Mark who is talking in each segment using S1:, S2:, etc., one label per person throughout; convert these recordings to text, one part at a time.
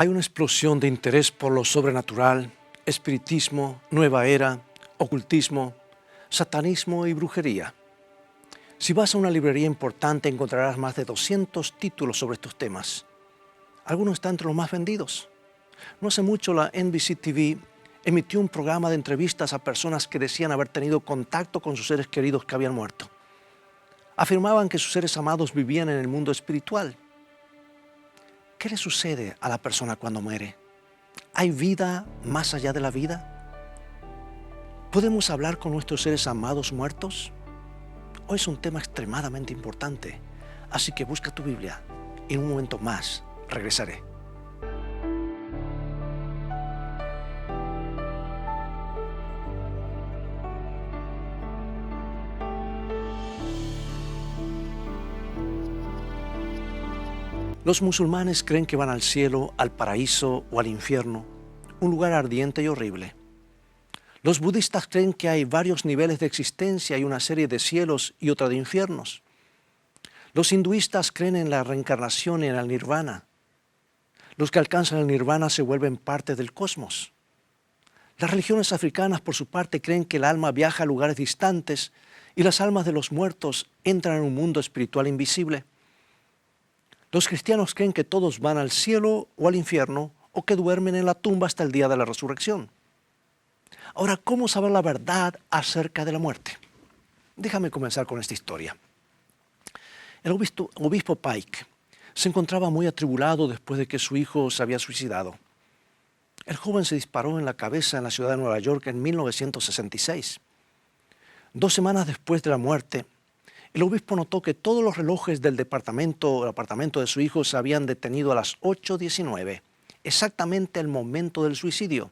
S1: Hay una explosión de interés por lo sobrenatural, espiritismo, nueva era, ocultismo, satanismo y brujería. Si vas a una librería importante encontrarás más de 200 títulos sobre estos temas. Algunos están entre los más vendidos. No hace mucho la NBC TV emitió un programa de entrevistas a personas que decían haber tenido contacto con sus seres queridos que habían muerto. Afirmaban que sus seres amados vivían en el mundo espiritual. ¿Qué le sucede a la persona cuando muere? ¿Hay vida más allá de la vida? ¿Podemos hablar con nuestros seres amados muertos? Hoy es un tema extremadamente importante, así que busca tu Biblia. En un momento más regresaré. Los musulmanes creen que van al cielo, al paraíso o al infierno, un lugar ardiente y horrible. Los budistas creen que hay varios niveles de existencia y una serie de cielos y otra de infiernos. Los hinduistas creen en la reencarnación y en el nirvana. Los que alcanzan el nirvana se vuelven parte del cosmos. Las religiones africanas, por su parte, creen que el alma viaja a lugares distantes y las almas de los muertos entran en un mundo espiritual invisible. Los cristianos creen que todos van al cielo o al infierno o que duermen en la tumba hasta el día de la resurrección. Ahora, ¿cómo saber la verdad acerca de la muerte? Déjame comenzar con esta historia. El obispo Pike se encontraba muy atribulado después de que su hijo se había suicidado. El joven se disparó en la cabeza en la ciudad de Nueva York en 1966. 2 semanas después de la muerte, el obispo notó que todos los relojes del apartamento de su hijo se habían detenido a las 8:19, exactamente el momento del suicidio.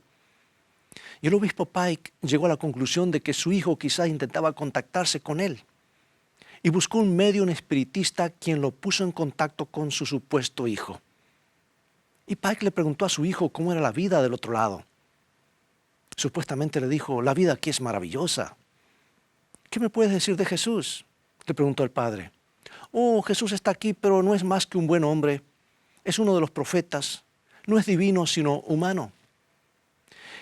S1: Y el obispo Pike llegó a la conclusión de que su hijo quizás intentaba contactarse con él. Y buscó un medium espiritista quien lo puso en contacto con su supuesto hijo. Y Pike le preguntó a su hijo cómo era la vida del otro lado. Supuestamente le dijo, la vida aquí es maravillosa. ¿Qué me puedes decir de Jesús?, le preguntó el padre. Oh, Jesús está aquí, pero no es más que un buen hombre. Es uno de los profetas. No es divino, sino humano.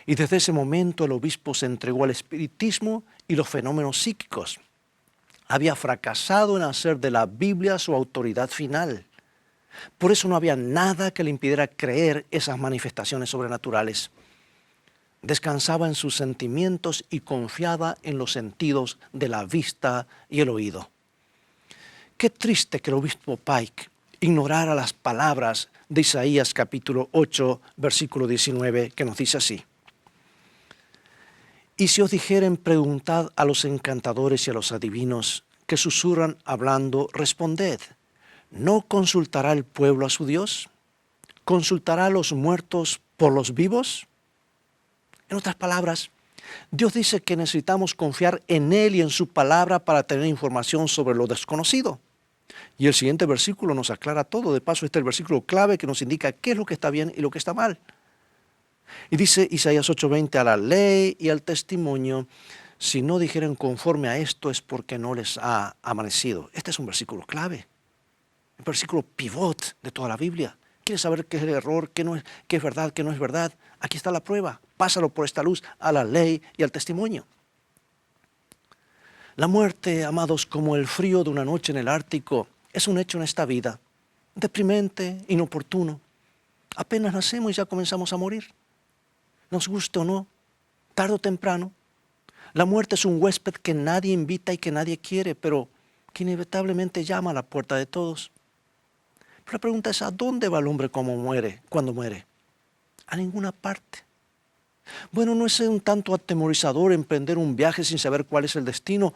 S1: Y desde ese momento el obispo se entregó al espiritismo y los fenómenos psíquicos. Había fracasado en hacer de la Biblia su autoridad final. Por eso no había nada que le impidiera creer esas manifestaciones sobrenaturales. Descansaba en sus sentimientos y confiaba en los sentidos de la vista y el oído. Qué triste que el obispo Pike ignorara las palabras de Isaías capítulo 8, versículo 19, que nos dice así. Y si os dijeren, preguntad a los encantadores y a los adivinos que susurran hablando, responded, ¿no consultará el pueblo a su Dios? ¿Consultará a los muertos por los vivos? En otras palabras, Dios dice que necesitamos confiar en Él y en su palabra para tener información sobre lo desconocido. Y el siguiente versículo nos aclara todo. De paso, este es el versículo clave que nos indica qué es lo que está bien y lo que está mal. Y dice Isaías 8:20, a la ley y al testimonio, si no dijeren conforme a esto es porque no les ha amanecido. Este es un versículo clave, el versículo pivot de toda la Biblia. ¿Quieres saber qué es el error, qué es verdad, qué no es verdad? Aquí está la prueba. Pásalo por esta luz a la ley y al testimonio. La muerte, amados, como el frío de una noche en el Ártico, es un hecho en esta vida, deprimente, inoportuno. Apenas nacemos y ya comenzamos a morir. Nos guste o no, tarde o temprano. La muerte es un huésped que nadie invita y que nadie quiere, pero que inevitablemente llama a la puerta de todos. Pero la pregunta es, ¿a dónde va el hombre cuando muere? A ninguna parte. Bueno, ¿no es un tanto atemorizador emprender un viaje sin saber cuál es el destino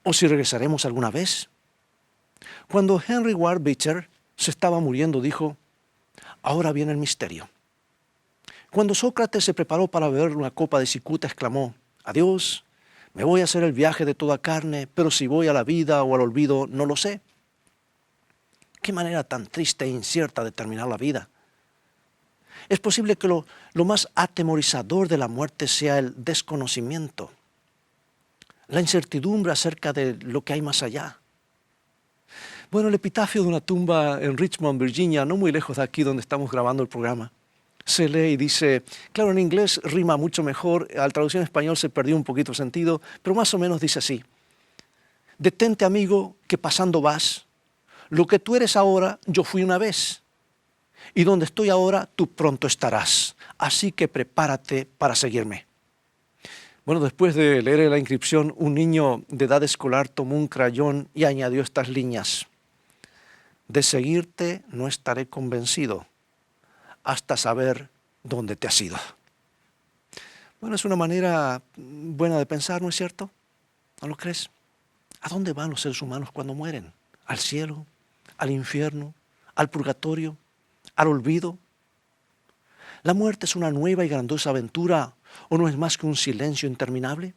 S1: o si regresaremos alguna vez? Cuando Henry Ward Beecher se estaba muriendo, dijo, ahora viene el misterio. Cuando Sócrates se preparó para beber una copa de cicuta, exclamó, adiós, me voy a hacer el viaje de toda carne, pero si voy a la vida o al olvido, no lo sé. Qué manera tan triste e incierta de terminar la vida. Es posible que lo más atemorizador de la muerte sea el desconocimiento, la incertidumbre acerca de lo que hay más allá. Bueno, el epitafio de una tumba en Richmond, Virginia, no muy lejos de aquí donde estamos grabando el programa, Se lee y dice, claro, en inglés rima mucho mejor, al traducción en español se perdió un poquito el sentido, pero más o menos dice así: detente, amigo, que pasando vas, lo que tú eres ahora, yo fui una vez, y donde estoy ahora, tú pronto estarás, así que prepárate para seguirme. Bueno, después de leer la inscripción, un niño de edad escolar tomó un crayón y añadió estas líneas: de seguirte no estaré convencido hasta saber dónde te has ido. Bueno, es una manera buena de pensar, ¿no es cierto? ¿No lo crees? ¿A dónde van los seres humanos cuando mueren? ¿Al cielo? ¿Al infierno? ¿Al purgatorio? ¿Al olvido? ¿La muerte es una nueva y grandiosa aventura o no es más que un silencio interminable?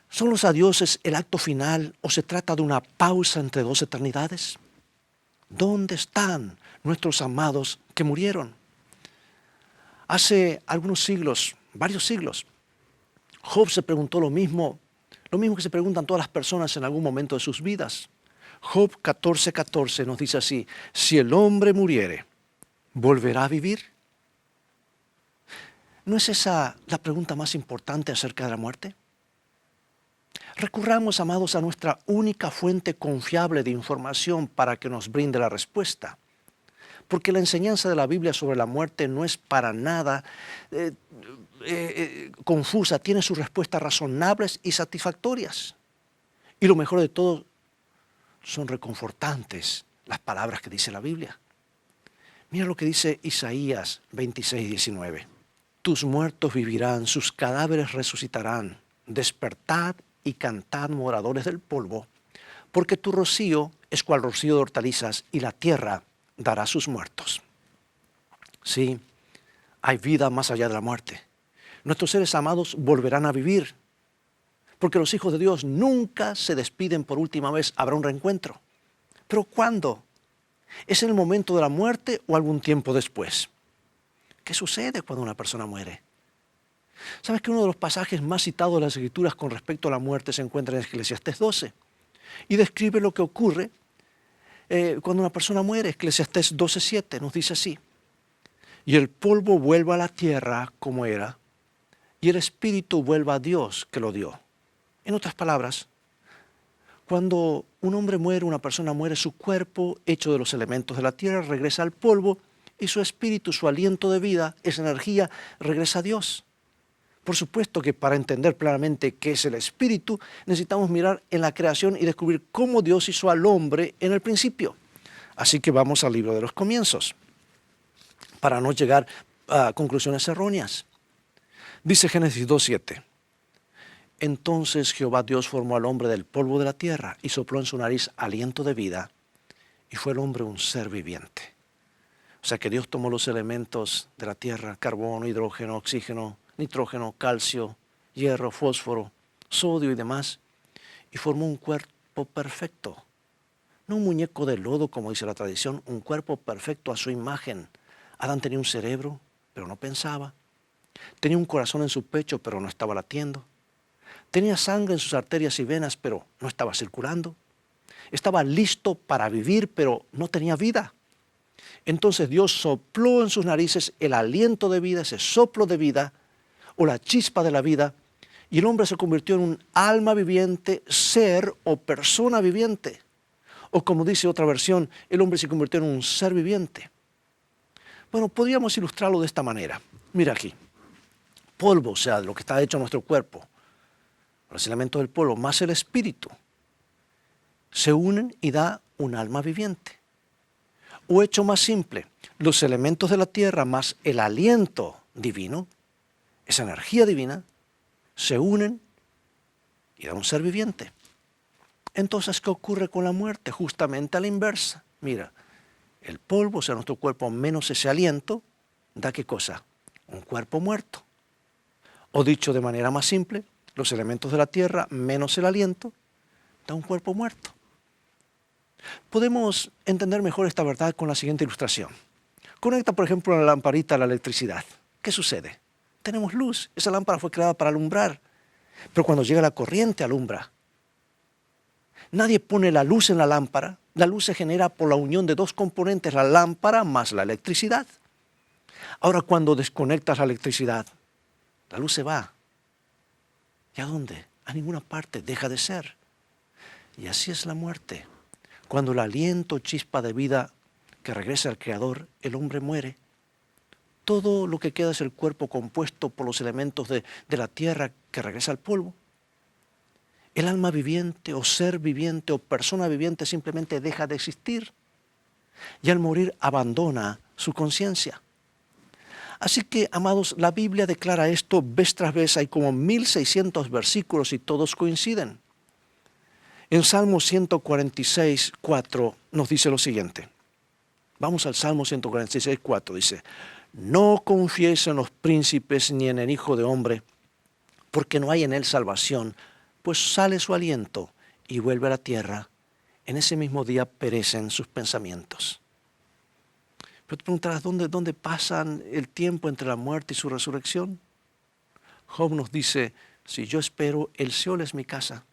S1: ¿Son los adioses el acto final o se trata de una pausa entre dos eternidades? ¿Dónde están nuestros amados que murieron? Hace algunos siglos, varios siglos, Job se preguntó lo mismo que se preguntan todas las personas en algún momento de sus vidas. Job 14:14 nos dice así: si el hombre muriere, ¿volverá a vivir? ¿No es esa la pregunta más importante acerca de la muerte? Recurramos, amados, a nuestra única fuente confiable de información para que nos brinde la respuesta. Porque la enseñanza de la Biblia sobre la muerte no es para nada confusa, tiene sus respuestas razonables y satisfactorias. Y lo mejor de todo, son reconfortantes las palabras que dice la Biblia. Mira lo que dice Isaías 26:19. Tus muertos vivirán, sus cadáveres resucitarán. Despertad y cantad, moradores del polvo, porque tu rocío es cual rocío de hortalizas y la tierra dará sus muertos. Sí, hay vida más allá de la muerte. Nuestros seres amados volverán a vivir, porque los hijos de Dios nunca se despiden por última vez. Habrá un reencuentro. ¿Pero cuándo? ¿Es en el momento de la muerte o algún tiempo después? ¿Qué sucede cuando una persona muere? ¿Sabes que uno de los pasajes más citados de las Escrituras con respecto a la muerte se encuentra en Eclesiastés 12? Y describe lo que ocurre cuando una persona muere. Eclesiastés 12:7 nos dice así: y el polvo vuelva a la tierra como era, y el espíritu vuelva a Dios que lo dio. En otras palabras, cuando un hombre muere, una persona muere, su cuerpo, hecho de los elementos de la tierra, regresa al polvo, y su espíritu, su aliento de vida, esa energía, regresa a Dios. Por supuesto que para entender plenamente qué es el espíritu, necesitamos mirar en la creación y descubrir cómo Dios hizo al hombre en el principio. Así que vamos al libro de los comienzos, para no llegar a conclusiones erróneas. Dice Génesis 2:7. Entonces Jehová Dios formó al hombre del polvo de la tierra y sopló en su nariz aliento de vida, y fue el hombre un ser viviente. O sea que Dios tomó los elementos de la tierra: carbono, hidrógeno, oxígeno, nitrógeno, calcio, hierro, fósforo, sodio y demás, y formó un cuerpo perfecto. No un muñeco de lodo, como dice la tradición, un cuerpo perfecto a su imagen. Adán tenía un cerebro, pero no pensaba. Tenía un corazón en su pecho, pero no estaba latiendo. Tenía sangre en sus arterias y venas, pero no estaba circulando. Estaba listo para vivir, pero no tenía vida. Entonces Dios sopló en sus narices el aliento de vida, ese soplo de vida, o la chispa de la vida, y el hombre se convirtió en un alma viviente, ser o persona viviente. O como dice otra versión, el hombre se convirtió en un ser viviente. Bueno, podríamos ilustrarlo de esta manera. Mira aquí, polvo, o sea, de lo que está hecho nuestro cuerpo, los elementos del polvo más el espíritu, se unen y da un alma viviente. O hecho más simple, los elementos de la tierra más el aliento divino, esa energía divina, se unen y da un ser viviente. Entonces, ¿qué ocurre con la muerte? Justamente a la inversa. Mira, el polvo, o sea, nuestro cuerpo menos ese aliento, da ¿qué cosa? Un cuerpo muerto. O dicho de manera más simple, los elementos de la tierra menos el aliento, da un cuerpo muerto. Podemos entender mejor esta verdad con la siguiente ilustración. Conecta, por ejemplo, la lamparita a la electricidad. ¿Qué sucede? Tenemos luz. Esa lámpara fue creada para alumbrar. Pero cuando llega la corriente, alumbra. Nadie pone la luz en la lámpara. La luz se genera por la unión de dos componentes, la lámpara más la electricidad. Ahora cuando desconectas la electricidad, la luz se va. ¿Y a dónde? A ninguna parte, deja de ser. Y así es la muerte. Cuando el aliento, chispa de vida que regresa al Creador, el hombre muere. Todo lo que queda es el cuerpo compuesto por los elementos de la tierra que regresa al polvo. El alma viviente o ser viviente o persona viviente simplemente deja de existir y al morir abandona su conciencia. Así que, amados, la Biblia declara esto vez tras vez. Hay como 1600 versículos y todos coinciden. En Salmo 146, 4 nos dice lo siguiente. Vamos al Salmo 146, 4. Dice, no confíes en los príncipes ni en el Hijo de Hombre, porque no hay en él salvación, pues sale su aliento y vuelve a la tierra. En ese mismo día perecen sus pensamientos. Pero te preguntarás, ¿dónde pasan el tiempo entre la muerte y su resurrección? Job nos dice, si yo espero, el Seol es mi casa.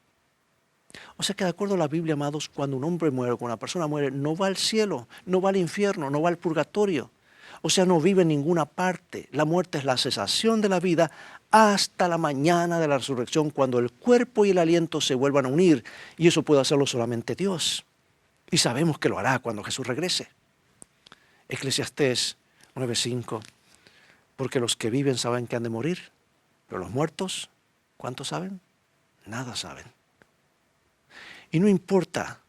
S1: O sea que de acuerdo a la Biblia, amados, cuando un hombre muere, cuando una persona muere, no va al cielo, no va al infierno, no va al purgatorio. O sea, no vive en ninguna parte. La muerte es la cesación de la vida hasta la mañana de la resurrección, cuando el cuerpo y el aliento se vuelvan a unir. Y eso puede hacerlo solamente Dios. Y sabemos que lo hará cuando Jesús regrese. Eclesiastés 9:5, porque los que viven saben que han de morir, pero los muertos, ¿cuánto saben? Nada saben. Y no importa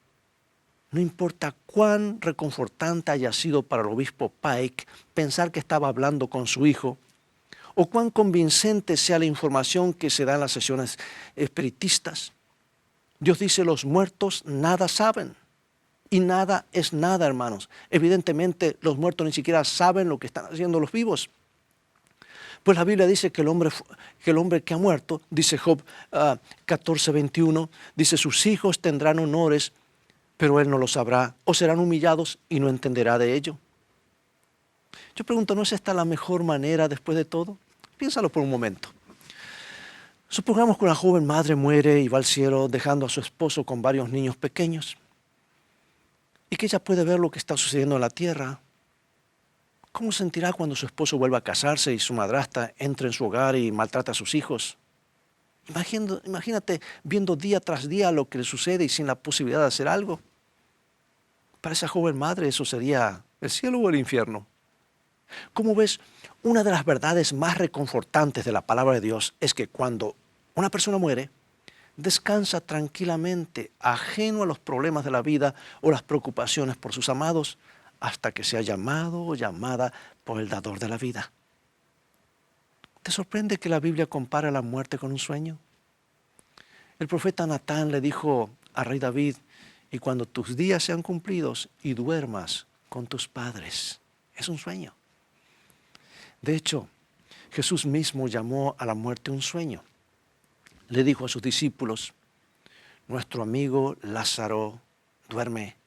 S1: cuán reconfortante haya sido para el obispo Pike pensar que estaba hablando con su hijo, o cuán convincente sea la información que se da en las sesiones espiritistas. Dios dice, los muertos nada saben. Y nada es nada, hermanos. Evidentemente, los muertos ni siquiera saben lo que están haciendo los vivos. Pues la Biblia dice que el hombre que ha muerto, dice Job 14:21, dice, sus hijos tendrán honores, pero él no lo sabrá, o serán humillados y no entenderá de ello. Yo pregunto, ¿no es esta la mejor manera después de todo? Piénsalo por un momento. Supongamos que una joven madre muere y va al cielo dejando a su esposo con varios niños pequeños. Y que ella puede ver lo que está sucediendo en la tierra. ¿Cómo se sentirá cuando su esposo vuelva a casarse y su madrastra entre en su hogar y maltrata a sus hijos? Imagínate viendo día tras día lo que le sucede y sin la posibilidad de hacer algo. Para esa joven madre eso sería el cielo o el infierno. Como ves, una de las verdades más reconfortantes de la palabra de Dios es que cuando una persona muere, descansa tranquilamente, ajeno a los problemas de la vida o las preocupaciones por sus amados, hasta que sea llamado o llamada por el dador de la vida. ¿Te sorprende que la Biblia compara la muerte con un sueño? El profeta Natán le dijo al rey David, y cuando tus días sean cumplidos y duermas con tus padres. Es un sueño. De hecho, Jesús mismo llamó a la muerte un sueño. Le dijo a sus discípulos, nuestro amigo Lázaro duerme,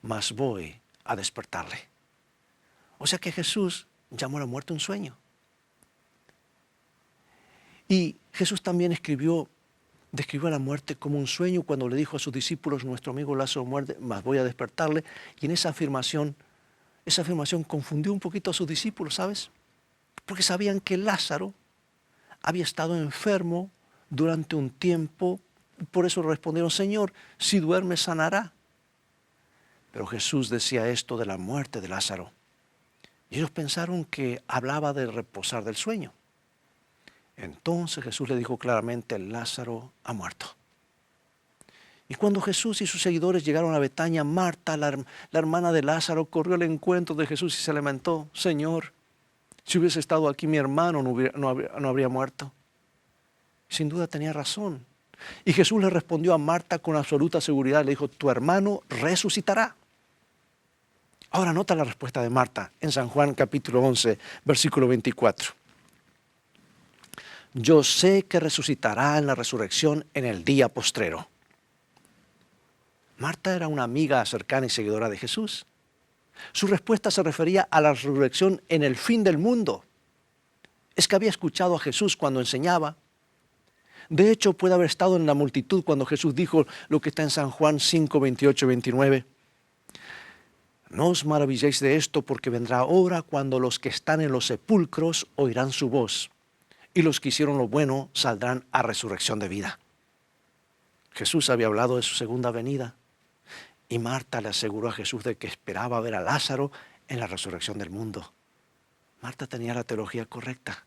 S1: mas voy a despertarle. O sea que Jesús llamó a la muerte un sueño. Y Jesús también describió a la muerte como un sueño cuando le dijo a sus discípulos, nuestro amigo Lázaro muere, mas voy a despertarle. Y en esa afirmación confundió un poquito a sus discípulos, ¿sabes? Porque sabían que Lázaro había estado enfermo durante un tiempo, por eso respondieron, Señor, si duerme sanará. Pero Jesús decía esto de la muerte de Lázaro. Y ellos pensaron que hablaba de reposar del sueño. Entonces Jesús le dijo claramente, Lázaro ha muerto. Y cuando Jesús y sus seguidores llegaron a Betania, Marta, la hermana de Lázaro, corrió al encuentro de Jesús y se lamentó, Señor, si hubiese estado aquí mi hermano no habría muerto. Sin duda tenía razón. Y Jesús le respondió a Marta con absoluta seguridad. Le dijo, tu hermano resucitará. Ahora nota la respuesta de Marta en San Juan capítulo 11, versículo 24. Yo sé que resucitará en la resurrección en el día postrero. Marta era una amiga cercana y seguidora de Jesús. Su respuesta se refería a la resurrección en el fin del mundo. Es que había escuchado a Jesús cuando enseñaba. De hecho, puede haber estado en la multitud cuando Jesús dijo lo que está en San Juan 5, 28, 29. No os maravilléis de esto, porque vendrá hora cuando los que están en los sepulcros oirán su voz, y los que hicieron lo bueno saldrán a resurrección de vida. Jesús había hablado de su segunda venida, y Marta le aseguró a Jesús de que esperaba ver a Lázaro en la resurrección del mundo. Marta tenía la teología correcta.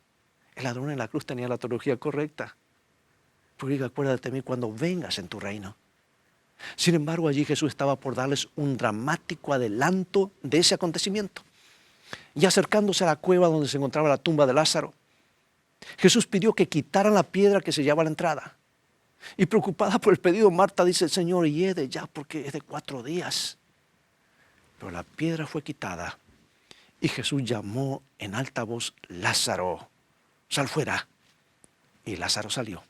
S1: El ladrón en la cruz tenía la teología correcta. Porque diga, acuérdate de mí cuando vengas en tu reino. Sin embargo, allí Jesús estaba por darles un dramático adelanto de ese acontecimiento. Y acercándose a la cueva donde se encontraba la tumba de Lázaro, Jesús pidió que quitaran la piedra que sellaba la entrada. Y preocupada por el pedido, Marta dice, Señor, hiede ya porque es de 4 días. Pero la piedra fue quitada y Jesús llamó en alta voz, Lázaro, sal fuera. Y Lázaro salió.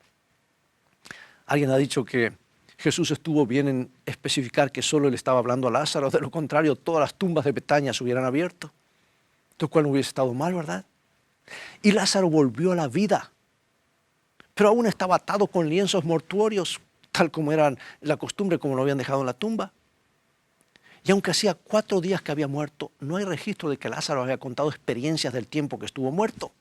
S1: Alguien ha dicho que Jesús estuvo bien en especificar que solo él estaba hablando a Lázaro. De lo contrario, todas las tumbas de Betania se hubieran abierto. Lo cual no hubiese estado mal, ¿verdad? Y Lázaro volvió a la vida. Pero aún estaba atado con lienzos mortuorios, tal como era la costumbre, como lo habían dejado en la tumba. Y aunque hacía 4 días que había muerto, no hay registro de que Lázaro había contado experiencias del tiempo que estuvo muerto.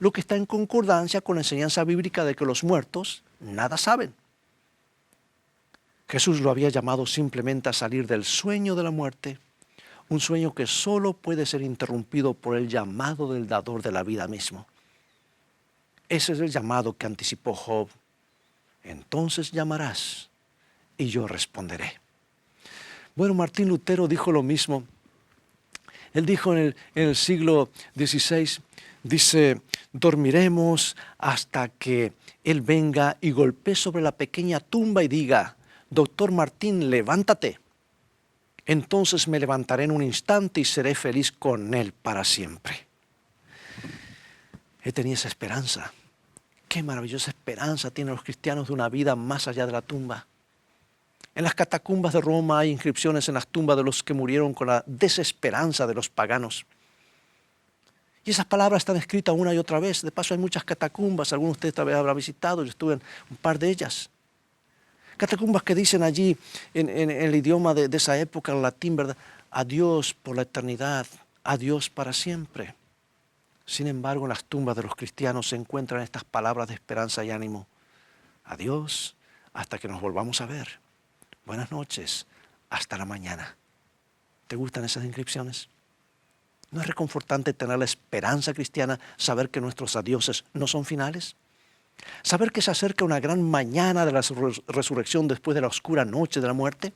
S1: Lo que está en concordancia con la enseñanza bíblica de que los muertos nada saben. Jesús lo había llamado simplemente a salir del sueño de la muerte, un sueño que solo puede ser interrumpido por el llamado del dador de la vida mismo. Ese es el llamado que anticipó Job. Entonces llamarás y yo responderé. Bueno, Martín Lutero dijo lo mismo. Él dijo en el siglo XVI, dice, dormiremos hasta que Él venga y golpee sobre la pequeña tumba y diga, Doctor Martín, levántate. Entonces me levantaré en un instante y seré feliz con Él para siempre. Él tenía esa esperanza. Qué maravillosa esperanza tienen los cristianos de una vida más allá de la tumba. En las catacumbas de Roma hay inscripciones en las tumbas de los que murieron con la desesperanza de los paganos. Y esas palabras están escritas una y otra vez. De paso hay muchas catacumbas, algunos de ustedes tal vez habrán visitado, yo estuve en un par de ellas. Catacumbas que dicen allí en el idioma de esa época, en latín, ¿verdad? Adiós por la eternidad, adiós para siempre. Sin embargo, en las tumbas de los cristianos se encuentran estas palabras de esperanza y ánimo. Adiós hasta que nos volvamos a ver. Buenas noches, hasta la mañana. ¿Te gustan esas inscripciones? ¿No es reconfortante tener la esperanza cristiana, saber que nuestros adioses no son finales? Saber que se acerca una gran mañana de la resurrección después de la oscura noche de la muerte.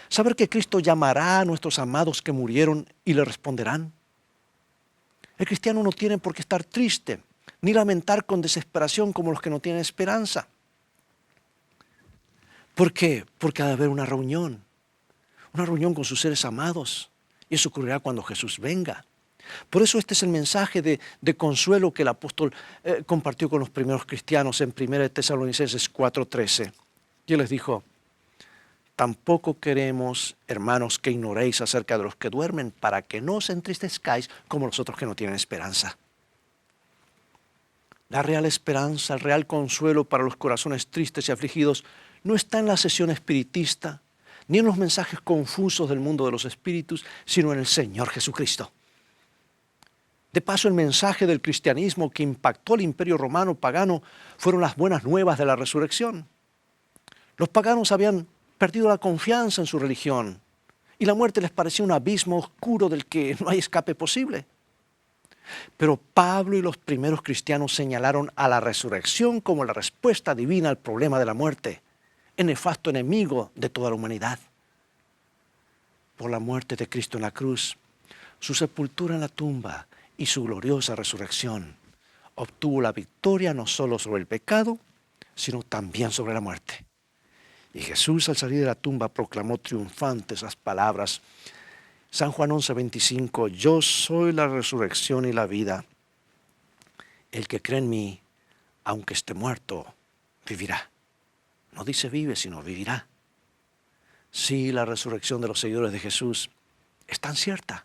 S1: Saber que Cristo llamará a nuestros amados que murieron y le responderán. El cristiano no tiene por qué estar triste, ni lamentar con desesperación como los que no tienen esperanza. ¿Por qué? Porque ha de haber una reunión con sus seres amados. Y eso ocurrirá cuando Jesús venga. Por eso este es el mensaje de consuelo que el apóstol compartió con los primeros cristianos en 1 Tesalonicenses 4:13. Y él les dijo, tampoco queremos, hermanos, que ignoréis acerca de los que duermen, para que no os entristezcáis como los otros que no tienen esperanza. La real esperanza, el real consuelo para los corazones tristes y afligidos no está en la sesión espiritista, ni en los mensajes confusos del mundo de los espíritus, sino en el Señor Jesucristo. De paso, el mensaje del cristianismo que impactó al imperio romano pagano fueron las buenas nuevas de la resurrección. Los paganos habían perdido la confianza en su religión y la muerte les parecía un abismo oscuro del que no hay escape posible. Pero Pablo y los primeros cristianos señalaron a la resurrección como la respuesta divina al problema de la muerte, el nefasto enemigo de toda la humanidad. Por la muerte de Cristo en la cruz, su sepultura en la tumba y su gloriosa resurrección, obtuvo la victoria no solo sobre el pecado, sino también sobre la muerte. Y Jesús, al salir de la tumba, proclamó triunfante esas palabras. San Juan 11:25, yo soy la resurrección y la vida. El que cree en mí, aunque esté muerto, vivirá. No dice vive, sino vivirá. Sí, la resurrección de los seguidores de Jesús es tan cierta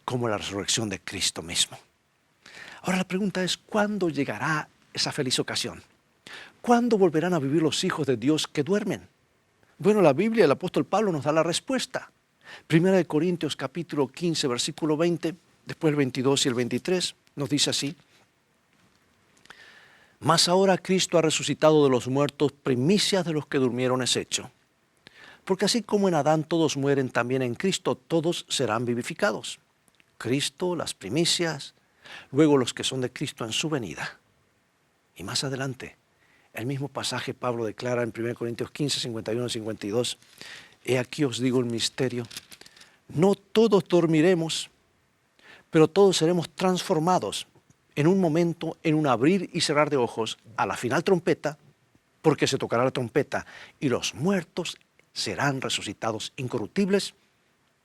S1: como la resurrección de Cristo mismo. Ahora la pregunta es, ¿cuándo llegará esa feliz ocasión? ¿Cuándo volverán a vivir los hijos de Dios que duermen? Bueno, la Biblia, el apóstol Pablo nos da la respuesta. Primera de Corintios capítulo 15, versículo 20, después el 22 y el 23, nos dice así: mas ahora Cristo ha resucitado de los muertos, primicias de los que durmieron es hecho. Porque así como en Adán todos mueren, también en Cristo todos serán vivificados. Cristo, las primicias, luego los que son de Cristo en su venida. Y más adelante, el mismo pasaje Pablo declara en 1 Corintios 15, 51 y 52, he aquí os digo el misterio, no todos dormiremos, pero todos seremos transformados en un momento, en un abrir y cerrar de ojos, a la final trompeta, porque se tocará la trompeta, y los muertos serán resucitados incorruptibles,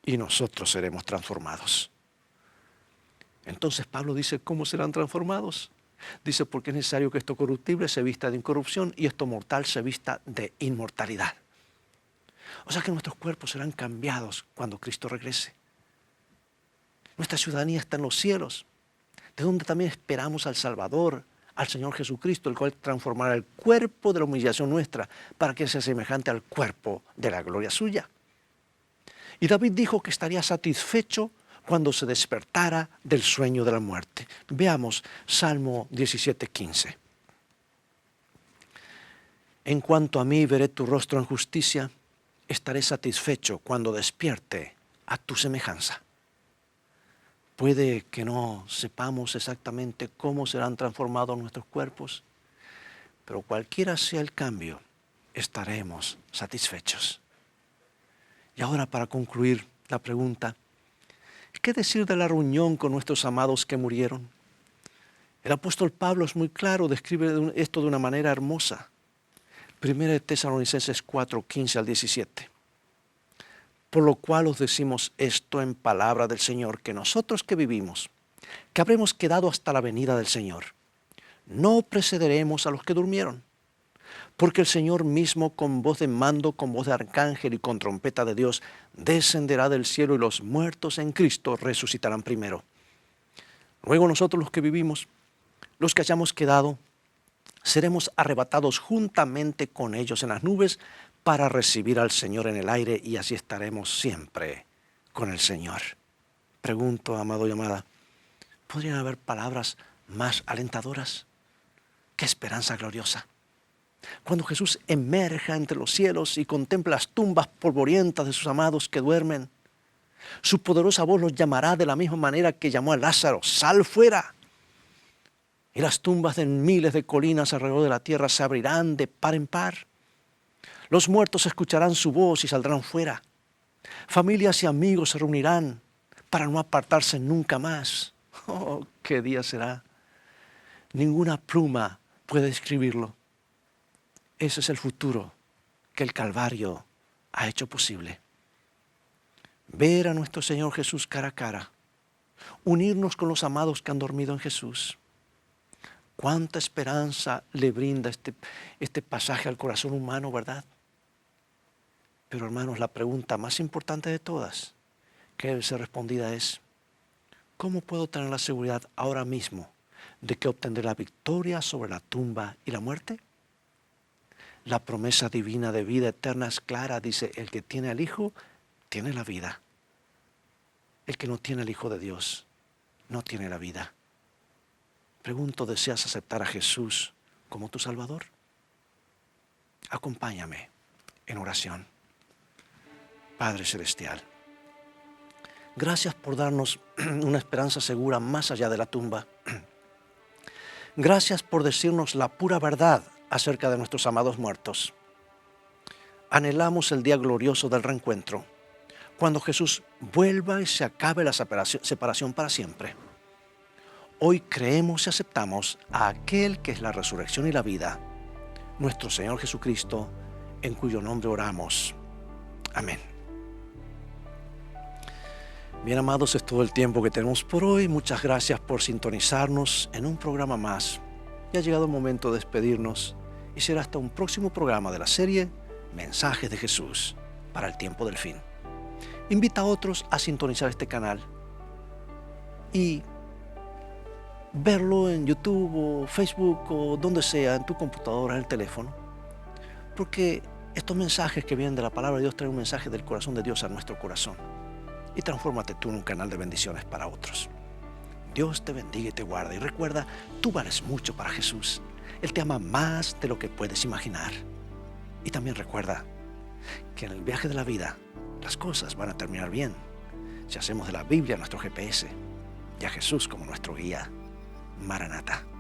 S1: y nosotros seremos transformados. Entonces Pablo dice, ¿cómo serán transformados? Dice, porque es necesario que esto corruptible se vista de incorrupción y esto mortal se vista de inmortalidad. O sea que nuestros cuerpos serán cambiados cuando Cristo regrese. Nuestra ciudadanía está en los cielos, de donde también esperamos al Salvador, al Señor Jesucristo, el cual transformará el cuerpo de la humillación nuestra para que sea semejante al cuerpo de la gloria suya. Y David dijo que estaría satisfecho cuando se despertara del sueño de la muerte. Veamos Salmo 17:15. En cuanto a mí, veré tu rostro en justicia, estaré satisfecho cuando despierte a tu semejanza. Puede que no sepamos exactamente cómo serán transformados nuestros cuerpos, pero cualquiera sea el cambio, estaremos satisfechos. Y ahora, para concluir la pregunta, ¿qué decir de la reunión con nuestros amados que murieron? El apóstol Pablo es muy claro, describe esto de una manera hermosa. 1 Tesalonicenses 4, 15 al 17. Por lo cual os decimos esto en palabra del Señor, que nosotros que vivimos, que habremos quedado hasta la venida del Señor, no precederemos a los que durmieron. Porque el Señor mismo, con voz de mando, con voz de arcángel y con trompeta de Dios, descenderá del cielo y los muertos en Cristo resucitarán primero. Luego nosotros los que vivimos, los que hayamos quedado, seremos arrebatados juntamente con ellos en las nubes para recibir al Señor en el aire y así estaremos siempre con el Señor. Pregunto, amado y amada, ¿podrían haber palabras más alentadoras? ¡Qué esperanza gloriosa! Cuando Jesús emerja entre los cielos y contempla las tumbas polvorientas de sus amados que duermen, su poderosa voz los llamará de la misma manera que llamó a Lázaro, ¡sal fuera! Y las tumbas de miles de colinas alrededor de la tierra se abrirán de par en par. Los muertos escucharán su voz y saldrán fuera. Familias y amigos se reunirán para no apartarse nunca más. ¡Oh, qué día será! Ninguna pluma puede describirlo. Ese es el futuro que el Calvario ha hecho posible. Ver a nuestro Señor Jesús cara a cara, unirnos con los amados que han dormido en Jesús. Cuánta esperanza le brinda este pasaje al corazón humano, ¿verdad? Pero hermanos, la pregunta más importante de todas que debe ser respondida es, ¿cómo puedo tener la seguridad ahora mismo de que obtendré la victoria sobre la tumba y la muerte? La promesa divina de vida eterna es clara, dice, el que tiene al Hijo, tiene la vida. El que no tiene al Hijo de Dios, no tiene la vida. Pregunto, ¿deseas aceptar a Jesús como tu Salvador? Acompáñame en oración. Padre Celestial, gracias por darnos una esperanza segura más allá de la tumba. Gracias por decirnos la pura verdad acerca de nuestros amados muertos. Anhelamos el día glorioso del reencuentro, cuando Jesús vuelva y se acabe la separación para siempre. Hoy creemos y aceptamos a aquel que es la resurrección y la vida, nuestro Señor Jesucristo, en cuyo nombre oramos. Amén. Bien, amados, es todo el tiempo que tenemos por hoy. Muchas gracias por sintonizarnos en un programa más. Ya ha llegado el momento de despedirnos y será hasta un próximo programa de la serie Mensajes de Jesús para el tiempo del fin. Invita a otros a sintonizar este canal y verlo en YouTube o Facebook o donde sea, en tu computadora, en el teléfono, porque estos mensajes que vienen de la palabra de Dios traen un mensaje del corazón de Dios a nuestro corazón. y transfórmate tú en un canal de bendiciones para otros. Dios te bendiga y te guarde. Y recuerda, tú vales mucho para Jesús. Él te ama más de lo que puedes imaginar. Y también recuerda que en el viaje de la vida las cosas van a terminar bien si hacemos de la Biblia nuestro GPS y a Jesús como nuestro guía. Maranata.